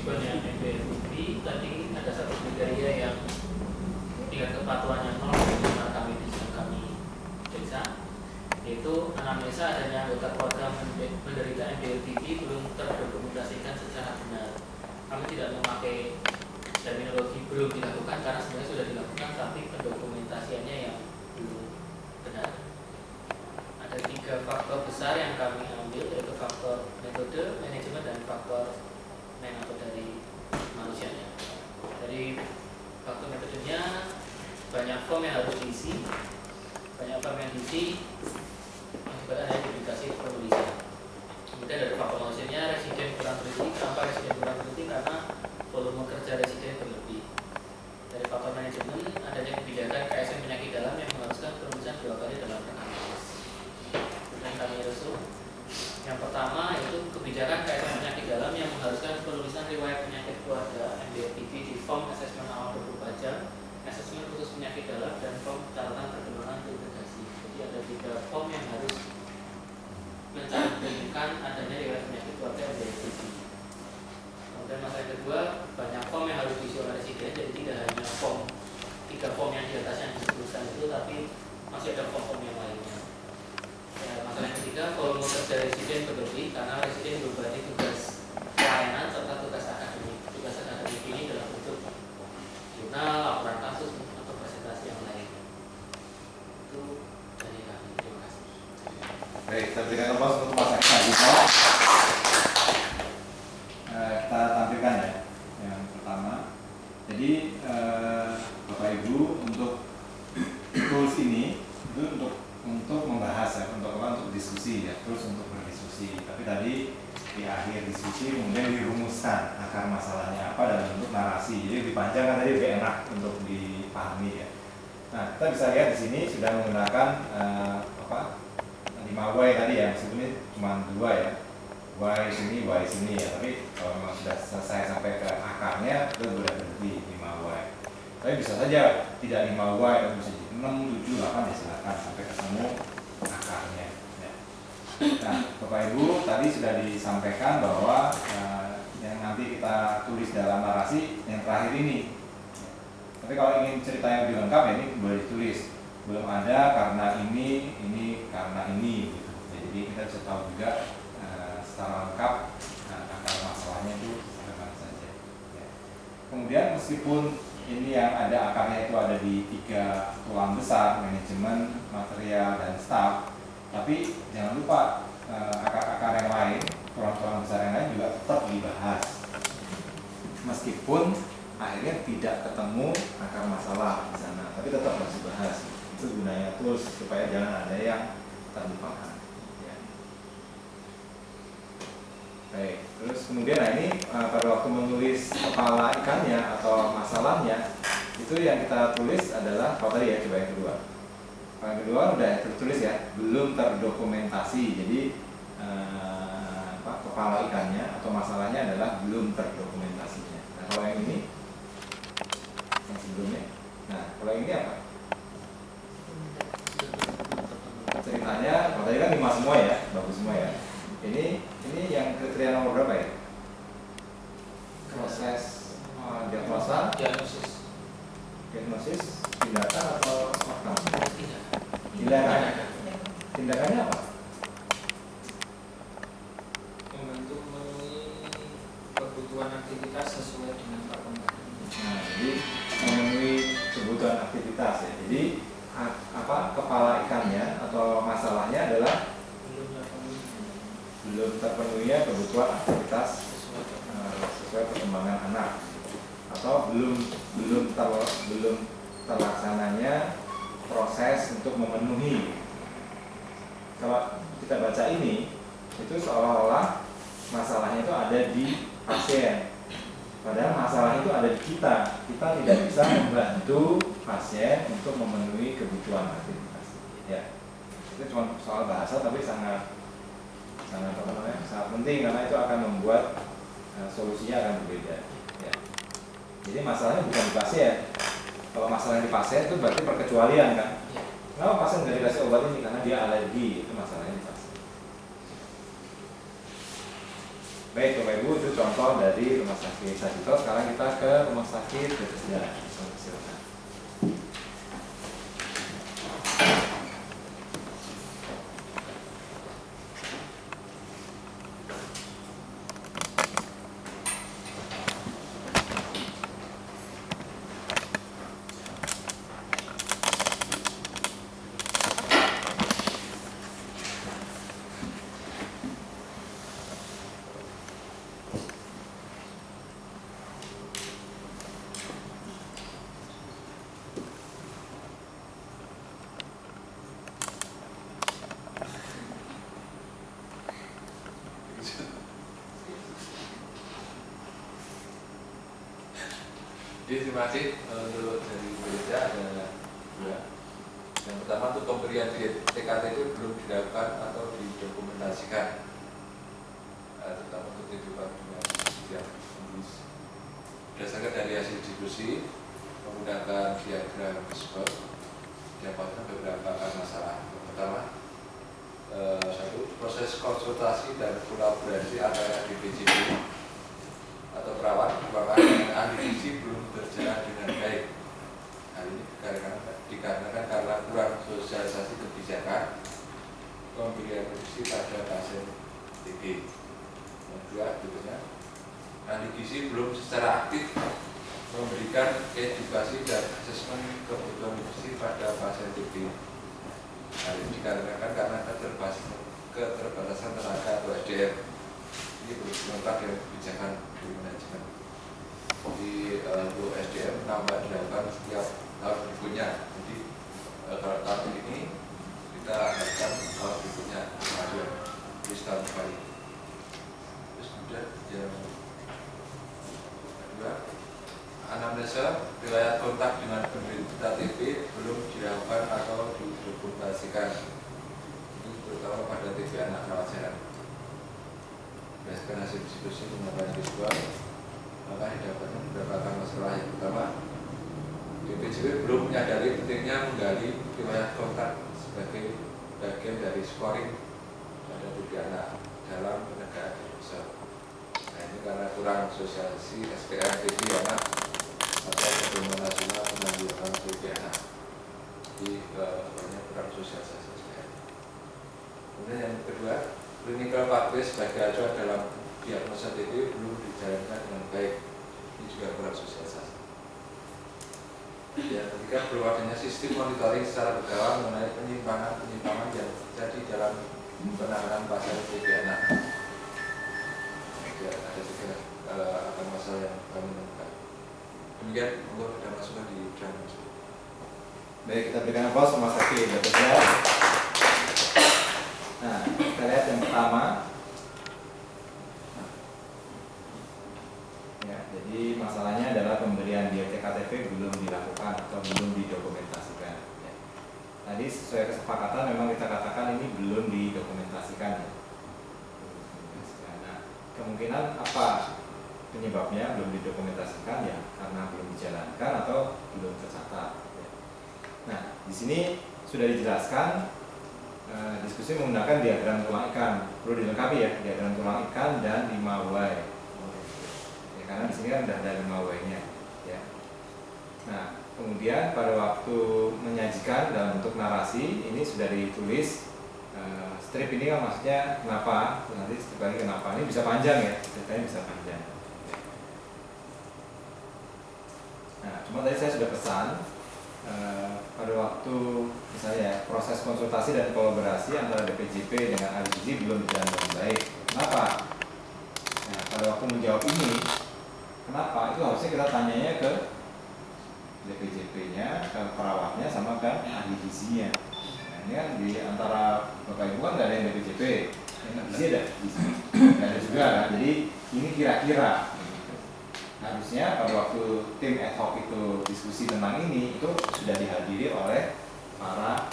kewajibannya MBLTV tadi ada satu kriteria yang tingkat kepatuhannya 0 dengan kami di kami periksa, yaitu anamnesa adanya anggota keluarga menderita MBLTV belum terdokumentasikan secara benar. Kami tidak memakai terminologi belum dilakukan karena sebenarnya sudah dilakukan, tapi pendokumentasiannya yang belum benar. Ada 3 faktor besar yang kami ambil, yaitu faktor metode, manajemen, dan faktor atau dari manusianya. Dari faktor metodenya, banyak form yang harus diisi, yang juga ada indikasi penulisan. Kemudian dari faktor manusianya, residen kurang teliti. Kenapa residen kurang teliti? Karena volume kerja residen berlebih. Dari faktor manajemen, adanya kebijakan KSM penyakit dalam yang mengharuskan penulisan 2 kali dalam rekaman tulis. Kemudian kami resum. Yang pertama yaitu kebijakan KSM penyakit dalam yang mengharuskan penulisan riwayat penyakit keluarga MBLTV di form asesmen awal 24 jam, asesmen khusus penyakit dalam, dan form catatan perkembangan integrasi. Jadi ada 3 form yang harus mencantumkan adanya riwayat penyakit keluarga MBLTV. Kemudian masalah kedua, banyak form yang harus diisi oleh residen, jadi tidak hanya 3 form yang di atas yang disebutkan itu, tapi masih ada form-form yang lainnya. Ya, masalah yang ketiga, volume kerja residen berlebih karena residen berbagi tugas pelayanan serta tugas akademik. Tugas akademik ini dalam bentuk jurnal, laporan kasus, atau presentasi yang lain. Itu dari kami. Terima kasih. Baik, kita berikan aplaus untuk Mas Eka Dito. Kita tampilkan ya yang pertama. Jadi Bapak Ibu untuk tools ini itu untuk membahas ya, untuk diskusi ya, terus untuk berdiskusi. Tapi tadi di akhir diskusi kemudian dirumuskan akar masalahnya apa dalam bentuk narasi. Jadi lebih panjang kan tadi lebih enak untuk dipahami ya. Nah, kita bisa lihat di sini sudah menggunakan 5 Y tadi ya, meskipun ini cuma 2 ya. Y sini ya. Tapi kalau memang sudah selesai sampai ke akarnya itu boleh berhenti 5 Y. Tapi bisa saja tidak 5 Y, tapi bisa 6, 7, 8 ya silakan sampai ketemu akarnya. Ya. Nah, Bapak Ibu tadi sudah disampaikan bahwa yang nanti kita tulis dalam narasi yang terakhir ini. Tapi kalau ingin ceritanya lebih lengkap ya ini boleh ditulis. Belum ada karena ini karena ini. Gitu. Jadi kita bisa tahu juga secara lengkap akar masalahnya itu apa saja. Ya. Kemudian meskipun ini yang ada akarnya itu ada di 3 tulang besar, manajemen, material, dan staf. Tapi jangan lupa akar-akar yang lain, tulang-tulang besar yang lain juga tetap dibahas. Meskipun akhirnya tidak ketemu akar masalah di sana, tapi tetap harus dibahas. Itu gunanya tools supaya jangan ada yang terlupakan. Ya. Baik, terus kemudian ini pada waktu menulis kepala ikannya atau masalahnya itu yang kita tulis adalah apa tadi ya, coba yang kedua. Yang kedua udah tertulis ya, belum terdokumentasi. Jadi kepala ikannya atau masalahnya adalah belum terdokumentasinya. Nah, kalau yang ini yang sebelumnya, nah kalau yang ini apa? Ceritanya, kalau tadi kan 5 semua ya, bagus semua ya. Ini yang kriteria nomor berapa ya? Proses diagnosa, diagnosis, tindakan atau fakta? Tindakan. Tindakannya apa? Membantu memenuhi kebutuhan aktivitas sesuai dengan perkembangan. Nah, jadi memenuhi kebutuhan aktivitas ya. Jadi kepala ikannya atau masalahnya adalah belum terpenuhinya kebutuhan aktivitas sesuai perkembangan anak, atau belum terlaksananya proses untuk memenuhi. Kalau kita baca ini itu seolah-olah masalahnya itu ada di pasien, padahal masalah itu ada di kita. Kita tidak bisa membantu pasien untuk memenuhi kebutuhan aktivitas. Ya, itu cuma soal bahasa tapi sangat penting karena itu akan membuat solusinya akan berbeda. Ya. Jadi masalahnya bukan di pasien. Kalau masalahnya di pasien itu berarti perkecualian kan. Kenapa pasien nggak dikasih obat ini? Karena dia alergi, itu masalahnya di pasien. Baik Bapak Ibu, itu contoh dari Rumah Sakit Sarjito. Sekarang kita ke Rumah Sakit Bethesda. Silakan. Jadi terima kasih untuk dari gereja ada dua. Yang pertama untuk pemberian TKTP belum dilakukan atau didokumentasikan, terutama untuk kehidupan dengan yang berdasarkan dari hasil diskusi menggunakan diagram SWOT didapatkan beberapa masalah. Yang pertama, satu, proses konsultasi dan kolaborasi antara DPJP atau perawat keuangan dengan ahli gizi belum berjalan dengan baik. Hal ini dikarenakan karena kurang sosialisasi kebijakan pemberian nutrisi pada pasien TB. Yang kedua, berikutnya, ahli gizi belum secara aktif memberikan edukasi dan asesmen kebutuhan nutrisi pada pasien TB. Hal ini dikarenakan karena keterbatasan tenaga atau SDM. Ini perlu dilengkapi dengan kebijakan dari manajemen. Di untuk SDM nambah dilakukan setiap tahun berikutnya. Jadi kalau tahun ini kita akan tahun berikutnya kemajuan di tahun sekali. Terus kemudian yang kedua, anamnesa riwayat kontak dengan penderita TB belum dilakukan atau didokumentasikan. Ini terutama pada TB anak rawat jalan. Berdasarkan hasil diskusi menggunakan visual, maka didapatkan beberapa masalah. Yang pertama, DPJP belum menyadari pentingnya menggali riwayat kontak sebagai bagian dari scoring pada TB anak dalam penegakan dosa. Nah, ini karena kurang sosialisasi SPM TB anak atau Pedoman Nasional Penanggulangan TB anak. Jadi kurang sosialisasi SPM. Kemudian yang kedua, clinical pathway sebagai acuan dalam diagnosa TB belum dijalankan dengan baik. Ini juga kurang sosialisasi. Yang ketiga, perlu adanya sistem monitoring secara berkala mengenai penyimpangan yang terjadi dalam penanganan pasien TB anak. Ya, ada juga akan masalah yang kami temukan. Demikian, monggo ada masukan di dalam. Baik, kita berikan aplaus Rumah Sakit Bethesda. Nah, kita lihat yang pertama. Ya, jadi masalahnya adalah pemberian TKTP belum dilakukan atau belum didokumentasikan. Ya. Tadi sesuai kesepakatan memang kita katakan ini belum didokumentasikan. Ya. Nah, kemungkinan apa penyebabnya belum didokumentasikan ya? Karena belum dijalankan atau belum tercatat. Ya. Nah, di sini sudah dijelaskan. Diskusi menggunakan diagram tulang ikan, perlu dilengkapi ya, diagram tulang ikan dan 5W ya, karena di sini kan sudah ada 5W-nya ya. Nah, kemudian pada waktu menyajikan dalam bentuk narasi ini sudah ditulis strip ini kan maksudnya kenapa, nanti strip lagi kenapa, ini bisa panjang ya, ceritanya bisa panjang. Nah, cuma tadi saya sudah pesan pada waktu misalnya proses konsultasi dan kolaborasi antara DPJP dengan ahli gizi belum berjalan dengan baik. Kenapa? Nah, pada waktu menjawab ini, kenapa? Itu harusnya kita tanyanya ke DPJP-nya, ke perawatnya, sama ke ahli gizinya. Nah, ini kan di antara Bapak Ibu kan nggak ada yang DPJP, yang gizi ada, nggak ada juga kan. Jadi ini kira-kira. Harusnya pada waktu tim ad hoc itu diskusi tentang ini itu sudah dihadiri oleh para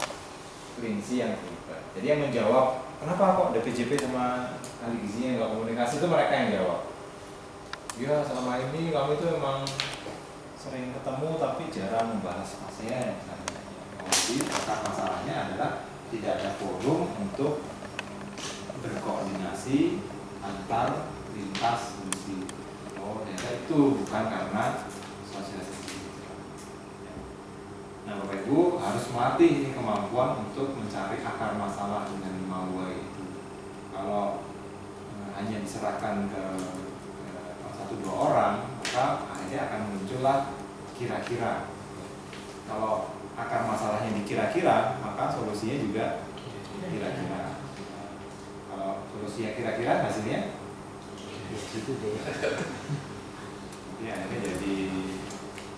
klinisi yang terlibat. Jadi yang menjawab kenapa kok DPJP sama ahli gizinya nggak komunikasi itu mereka yang jawab. Ya selama ini kami itu memang sering ketemu tapi jarang membahas pasien. Jadi akar masalahnya adalah tidak ada forum untuk berkoordinasi antar lintas solusi. Oh ternyata itu bukan karena sosialisasi. Nah Bapak Ibu harus melatih ini kemampuan untuk mencari akar masalah dengan 5 why itu. Kalau hanya diserahkan ke 1-2 orang, maka akhirnya akan muncullah kira-kira. Kalau akar masalahnya dikira-kira, maka solusinya juga kira-kira. Kalau solusinya kira-kira, hasilnya itu deh. Ya, ini jadi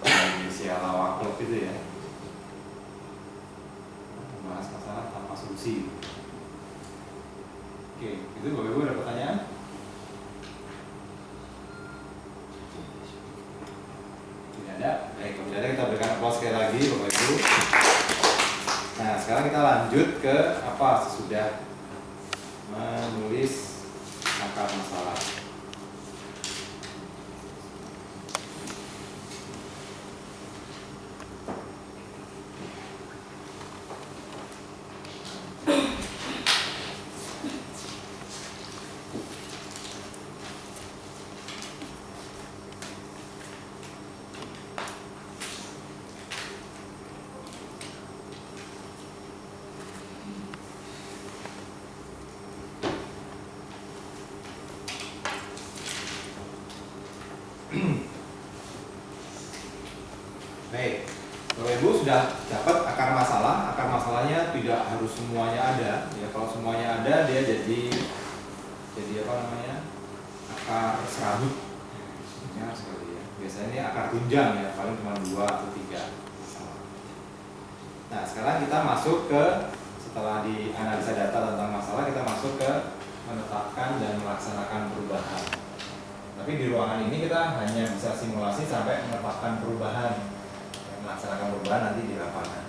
Indonesia lawak klub itu ya. Membahas masalah tanpa solusi. Oke, itu Bapak Ibu ada pertanyaan? Tidak ada. Baik, kalau tidak ada kita berikan aplaus sekali lagi Bapak Ibu. Nah, sekarang kita lanjut ke apa sesudah menulis akar masalah. Baik, Bapak Ibu sudah dapat akar masalah. Akar masalahnya tidak harus semuanya ada. Ya, kalau semuanya ada, dia jadi apa namanya? Akar serabut. Ya, sekali ya. Biasanya ini akar tunjang ya, paling cuma 2 atau 3. Nah, sekarang kita masuk ke setelah dianalisa data tentang masalah, kita masuk ke menetapkan dan melaksanakan perubahan. Tapi di ruangan ini kita hanya bisa simulasi sampai menetapkan perubahan. Melaksanakan perubahan nanti di lapangan.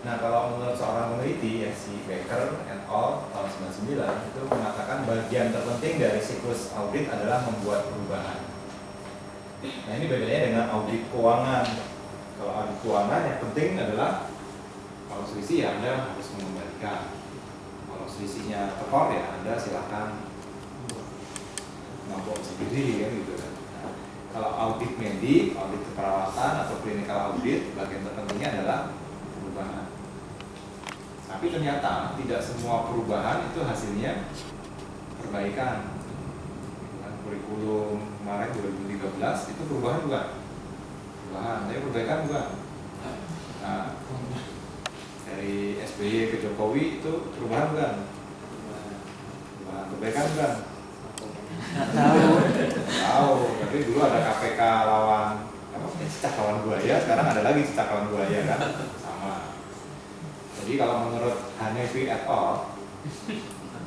Nah, kalau menurut seorang peneliti ya, si Becker et al. Tahun 99 itu mengatakan bagian terpenting dari siklus audit adalah membuat perubahan. Nah, ini bedanya dengan audit keuangan. Kalau audit keuangan yang penting adalah kalau selisih ya Anda harus mengembalikan. Kalau selisihnya tekor ya Anda silakan mampu sendiri kan gitu kan. Kalau audit medik, audit keperawatan atau clinical audit, bagian terpentingnya adalah perubahan. Tapi ternyata tidak semua perubahan itu hasilnya perbaikan. Kurikulum kemarin 2013 itu perubahan bukan? Perubahan, tapi perbaikan bukan? Nah, dari SBY ke Jokowi itu perubahan bukan? Perubahan, perbaikan bukan? Tahu, tapi dulu ada KPK lawan cicak lawan buaya, sekarang ada lagi cicak lawan buaya kan, sama. Jadi kalau menurut Hanefi et al,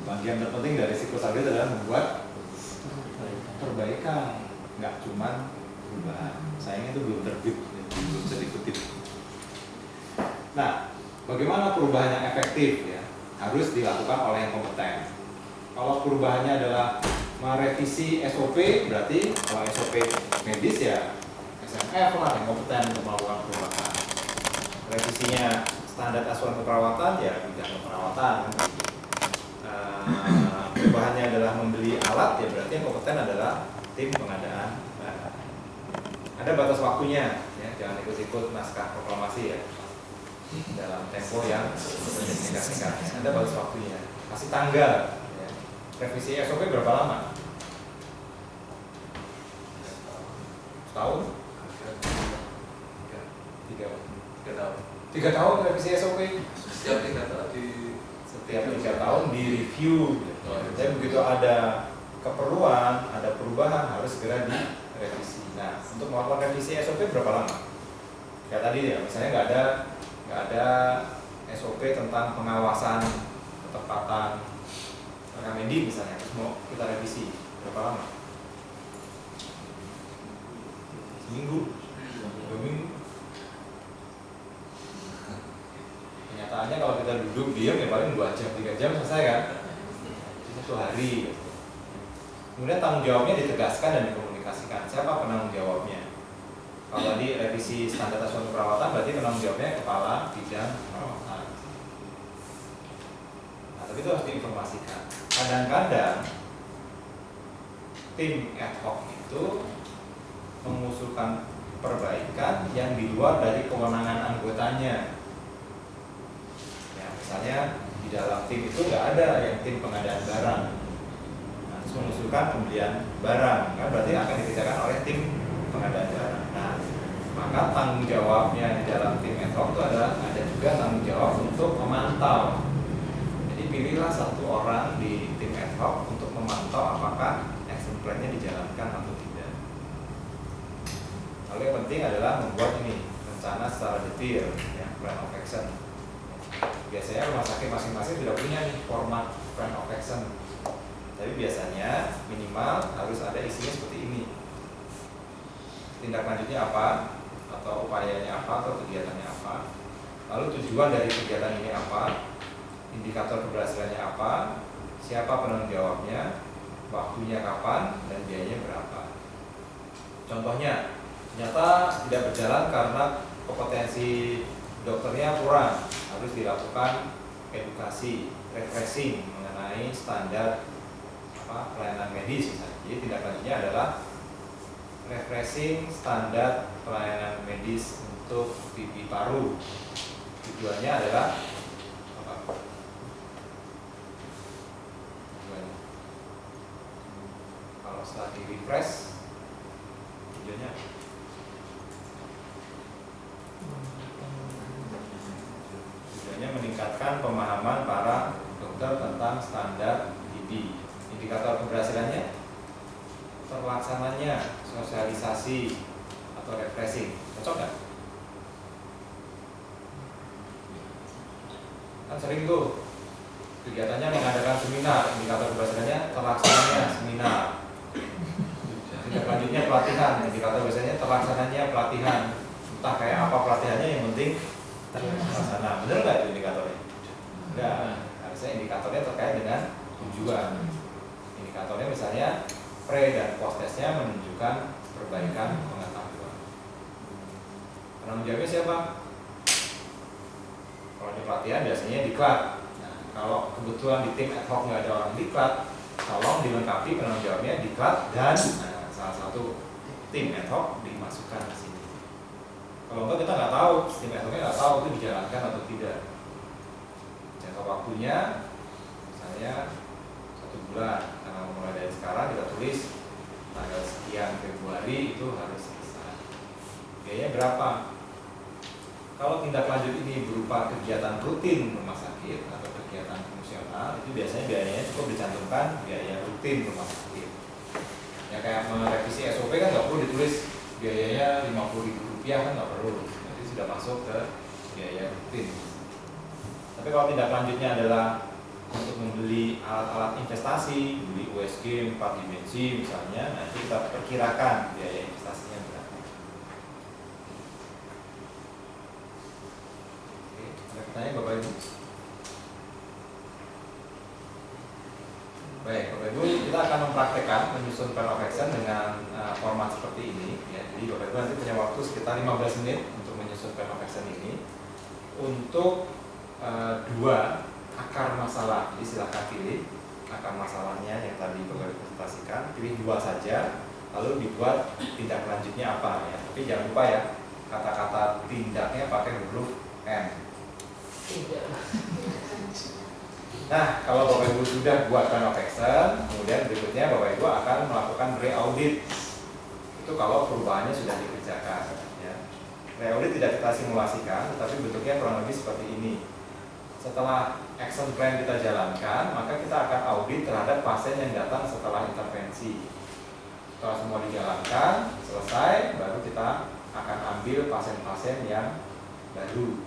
bagian terpenting dari siklus audit adalah membuat perbaikan, nggak cuma perubahan. Sayangnya itu belum terbit, belum bisa dikutip. Nah, bagaimana perubahan yang efektif ya? Harus dilakukan oleh yang kompeten. Kalau perubahannya adalah merevisi SOP, berarti kalau SOP medis ya SMF lah yang kompeten untuk melakukan perubahan. Revisinya standar asuhan keperawatan ya bidang keperawatan. Perubahannya adalah membeli alat ya berarti yang kompeten adalah tim pengadaan. Ada batas waktunya ya, jangan ikut-ikut naskah proklamasi ya dalam tempo yang singkat-singkat. Ada batas waktunya, kasih tanggal. Revisi SOP berapa lama? Setahun? 3 tahun revisi SOP? Setiap 3 tahun Setiap 3 tahun di review. Jadi begitu ada keperluan, ada perubahan harus segera direvisi. Nah, untuk melakukan revisi SOP berapa lama? Kayak tadi ya, misalnya nggak ada SOP tentang pengawasan ketepatan Mendi misalnya, terus mau kita revisi berapa lama? Seminggu, 2 minggu. Kenyataannya kalau kita duduk diam ya paling 2 jam, 3 jam selesai kan? 1 hari. Kemudian tanggung jawabnya ditegaskan dan dikomunikasikan. Siapa penanggung jawabnya? Kalau tadi revisi standar asuhan keperawatan berarti penanggung jawabnya kepala bidang perawatan. Nah, tapi itu harus diinformasikan. Kadang-kadang tim ad hoc itu mengusulkan perbaikan yang di luar dari kewenangan anggotanya. Ya, misalnya di dalam tim itu nggak ada yang tim pengadaan barang, nah, terus mengusulkan pembelian barang, kan berarti akan dikerjakan oleh tim pengadaan barang. Nah, maka tanggung jawabnya di dalam tim ad hoc itu adalah ada juga tanggung jawab untuk memantau. Jadi pilihlah satu orang di tim ad hoc untuk memantau apakah action plan-nya dijalankan atau tidak. Lalu yang penting adalah membuat ini rencana secara detail, ya, plan of action. Biasanya rumah sakit masing-masing sudah punya nih format plan of action. Tapi biasanya minimal harus ada isinya seperti ini. Tindak lanjutnya apa, atau upayanya apa, atau kegiatannya apa. Lalu tujuan dari kegiatan ini apa, indikator keberhasilannya apa, siapa penanggung jawabnya, waktunya kapan, dan biayanya berapa. Contohnya, ternyata tidak berjalan karena kompetensi dokternya kurang, harus dilakukan edukasi, refreshing mengenai standar pelayanan medis misalnya. Jadi tindak lanjutnya adalah refreshing standar pelayanan medis untuk pipi paru. Tujuannya adalah apa? Tujuannya, kalau setelah di refresh, tujuannya apa? Tujuannya meningkatkan pemahaman para dokter tentang standar gizi. Indikator keberhasilannya, terlaksananya sosialisasi atau refreshing. Cocok nggak? Kan sering tuh kegiatannya mengadakan seminar, indikator keberhasilannya terlaksananya seminar. Tindak lanjutnya pelatihan, indikator keberhasilannya terlaksananya pelatihan. Entah kayak apa pelatihannya, yang penting terlaksana. Bener nggak itu indikatornya? Enggak. Harusnya indikatornya terkait dengan tujuan. Indikatornya misalnya pre dan post testnya menunjukkan perbaikan pengetahuan. Penanggung jawabnya siapa? Kalau di pelatihan biasanya diklat. Nah, kalau kebetulan di tim ad hoc nggak ada orang diklat, tolong dilengkapi penanggung jawabnya diklat dan salah satu tim ad hoc dimasukkan ke sini. Kalau enggak kita nggak tahu, tim ad hocnya nggak tahu itu dijalankan atau tidak. Jangka waktunya misalnya 1 bulan. Nah, mulai dari sekarang kita tulis tanggal sekian Februari itu harus selesai. Biayanya berapa? Kalau tindak lanjut ini berupa kegiatan rutin rumah sakit atau kegiatan fungsional, itu biasanya biayanya cukup dicantumkan biaya rutin rumah sakit. Ya kayak merevisi SOP kan nggak perlu ditulis biayanya Rp50.000 kan nggak perlu. Nanti sudah masuk ke biaya rutin. Tapi kalau tindak lanjutnya adalah untuk membeli alat-alat investasi, beli USG 4 dimensi misalnya, nanti kita perkirakan biaya investasinya berapa. Oke, ada pertanyaan Bapak Ibu? Baik, Bapak Ibu, kita akan mempraktekkan menyusun plan of action dengan format seperti ini. Ya. Jadi Bapak Ibu nanti punya waktu sekitar 15 menit untuk menyusun plan of action ini untuk 2 akar masalah. Jadi silahkan pilih akar masalahnya yang tadi Bapak presentasikan, pilih 2 saja, lalu dibuat tindak lanjutnya apa ya. Tapi jangan lupa ya, kata-kata tindaknya pakai huruf M. Tidak. Nah, kalau Bapak Ibu sudah buat plan of action, kemudian berikutnya Bapak Ibu akan melakukan re-audit. Itu kalau perubahannya sudah dikerjakan ya. Re-audit tidak kita simulasikan, tetapi bentuknya kurang lebih seperti ini. Setelah action plan kita jalankan, maka kita akan audit terhadap pasien yang datang setelah intervensi. Setelah semua dijalankan, selesai, baru kita akan ambil pasien-pasien yang baru.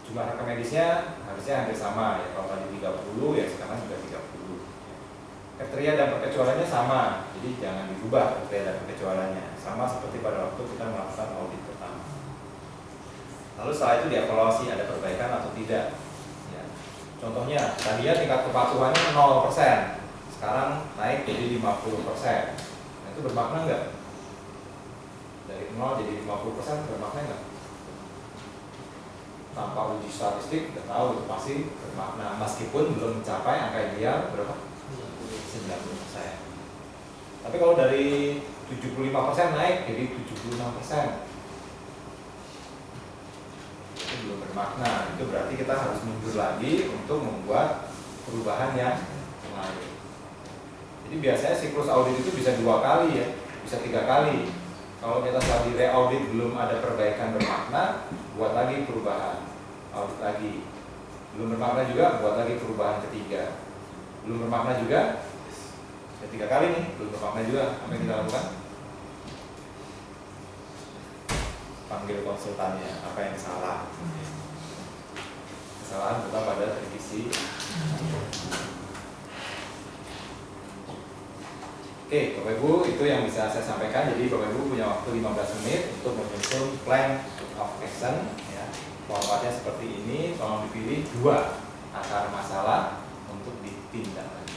Jumlah rekam medisnya harusnya hampir sama ya. Kalau tadi 30 ya sekarang juga 30. Kriteria dan perkecualiannya sama, jadi jangan dirubah kriteria dan perkecualiannya. Sama seperti pada waktu kita melakukan audit pertama. Lalu setelah itu dievaluasi ada perbaikan atau tidak. Ya. Contohnya, tadinya tingkat kepatuhannya 0%, sekarang naik jadi 50%. Nah, itu bermakna enggak? Dari 0 jadi 50% bermakna enggak? Tanpa uji statistik, kita tahu itu pasti bermakna meskipun belum mencapai angka ideal berapa? 90%. Tapi kalau dari 75% naik jadi 76%. Itu belum bermakna. Itu berarti kita harus mundur lagi untuk membuat perubahan yang lain. Jadi biasanya siklus audit itu bisa 2 kali ya, bisa 3 kali. Kalau kita setelah di re-audit belum ada perbaikan bermakna, buat lagi perubahan, audit lagi. Belum bermakna juga, buat lagi perubahan ketiga. Belum bermakna juga, ya 3 kali nih, belum bermakna juga. Apa yang kita lakukan? Panggil konsultannya, apa yang salah? Kesalahan bukan pada revisi. Oke, Bapak Ibu, itu yang bisa saya sampaikan. Jadi Bapak Ibu punya waktu 15 menit untuk menyusun plan of action ya. Formatnya seperti ini, tolong dipilih 2 akar masalah untuk ditindaklanjuti.